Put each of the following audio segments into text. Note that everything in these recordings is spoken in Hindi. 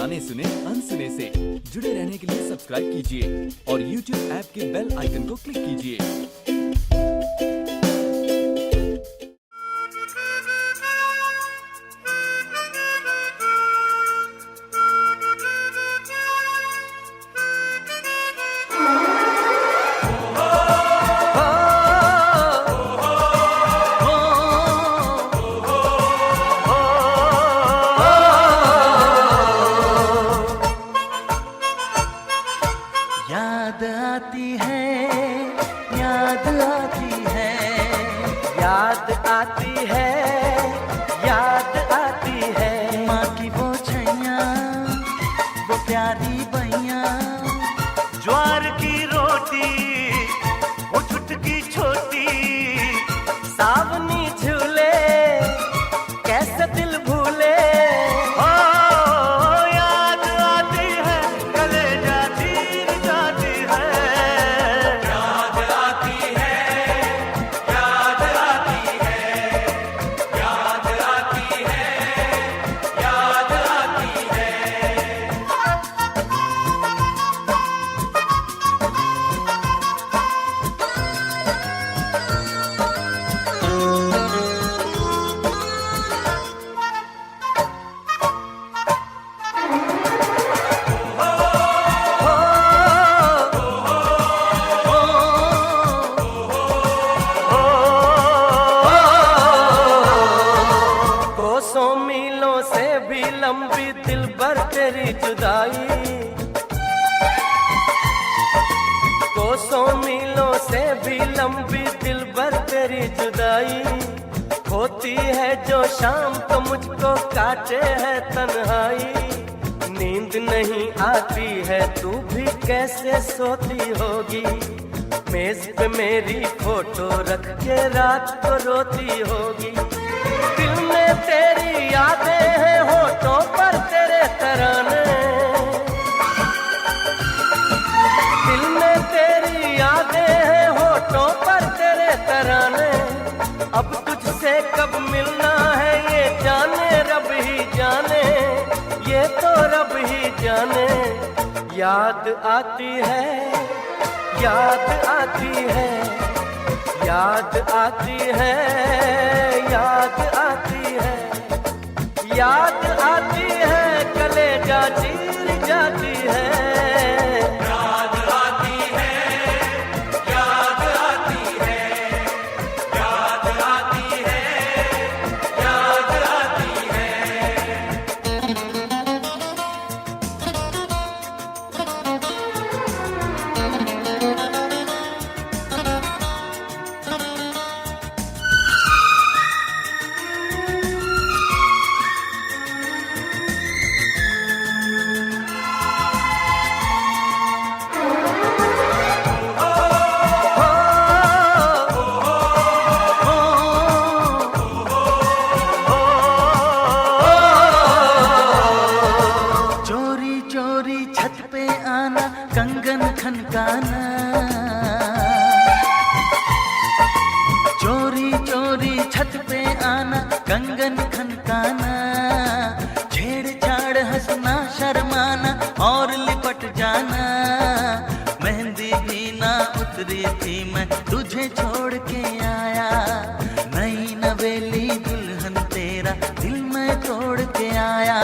गाने सुने अनसुने से। जुड़े रहने के लिए सब्सक्राइब कीजिए और YouTube ऐप के बेल आइकन को क्लिक कीजिए। याद आती है, याद आती है, याद आती है, याद आती है। माँ की वो छैया, वो प्यारी बैया, ज्वार की रोटी, वो चुटकी छोटी, सावनी झूले, कैसे दिल भूले। मीलों से भी लंबी दिल भर तेरी जुदाई, कोसों मीलों से भी लंबी दिल भर तेरी जुदाई। होती है जो शाम को मुझको काटे है तन्हाई। नींद नहीं आती है तू भी कैसे सोती होगी। मेज पे मेरी फोटो रख के रात को रोती होगी। दिल में तेरी यादें हैं, होठों पर तेरे तराने। दिल में तेरी यादें हैं, होठों पर तेरे तराने। अब तुझसे कब मिलना है ये जाने रब ही जाने, ये तो रब ही जाने। याद आती है, याद आती है, याद आती है, याद आती है, याद आती है, कलेजा चीर जाती है। याद आती है, याद आती है, याद आती है, याद आती है। छत पे आना, कंगन खनकाना, चोरी चोरी छत पे आना, कंगन खनकाना। छेड़छाड़ हंसना शर्माना और लिपट जाना। मेहंदी भी ना उतरी थी मैं तुझे छोड़ के आया। नई नवेली दुल्हन तेरा दिल में तोड़ के आया।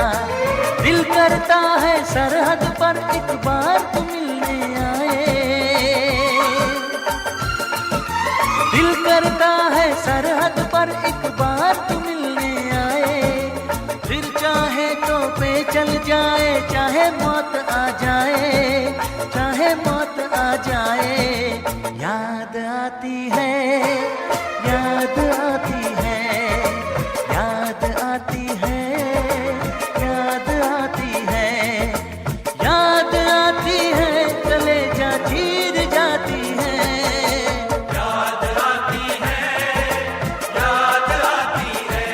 दिल करता है सरहद पर एक बार तू मिलने आए। दिल करता है सरहद पर एक बार तू मिलने आए। फिर चाहे तो पे चल जाए, चाहे मौत आ जाए, चाहे मौत आ जाए। याद आती है, याद आती है, याद आती है, याद आती है, याद आती है, कलेजा चीर जाती है। याद आती है, याद आती है।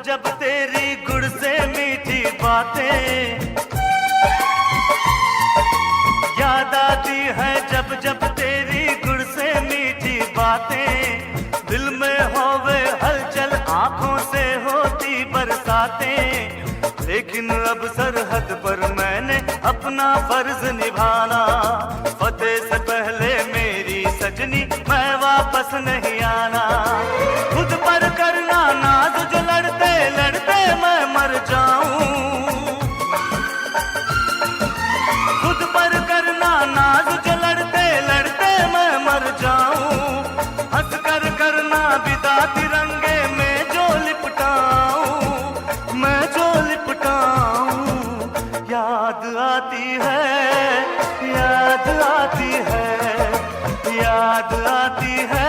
जब तेरी गुड़ से मीठी बातें याद आती है, जब जब तेरी गुड़ से मीठी बातें, दिल में होवे हलचल, आंखों से होती बरसातें। लेकिन अब सरहद पर मैंने अपना फर्ज निभाना, फतेह से पहले मेरी सजनी मैं वापस नहीं आना। खुद पर करना नाज जो लड़ते लड़ते मैं मर जाऊं, खुद पर करना नाज जो लड़ते लड़ते मैं मर जाऊं। हंस कर करना विदा तिरंगे में जो लिपटाऊं, मैं जो लिपटाऊं। याद आती है, याद आती है, याद आती है।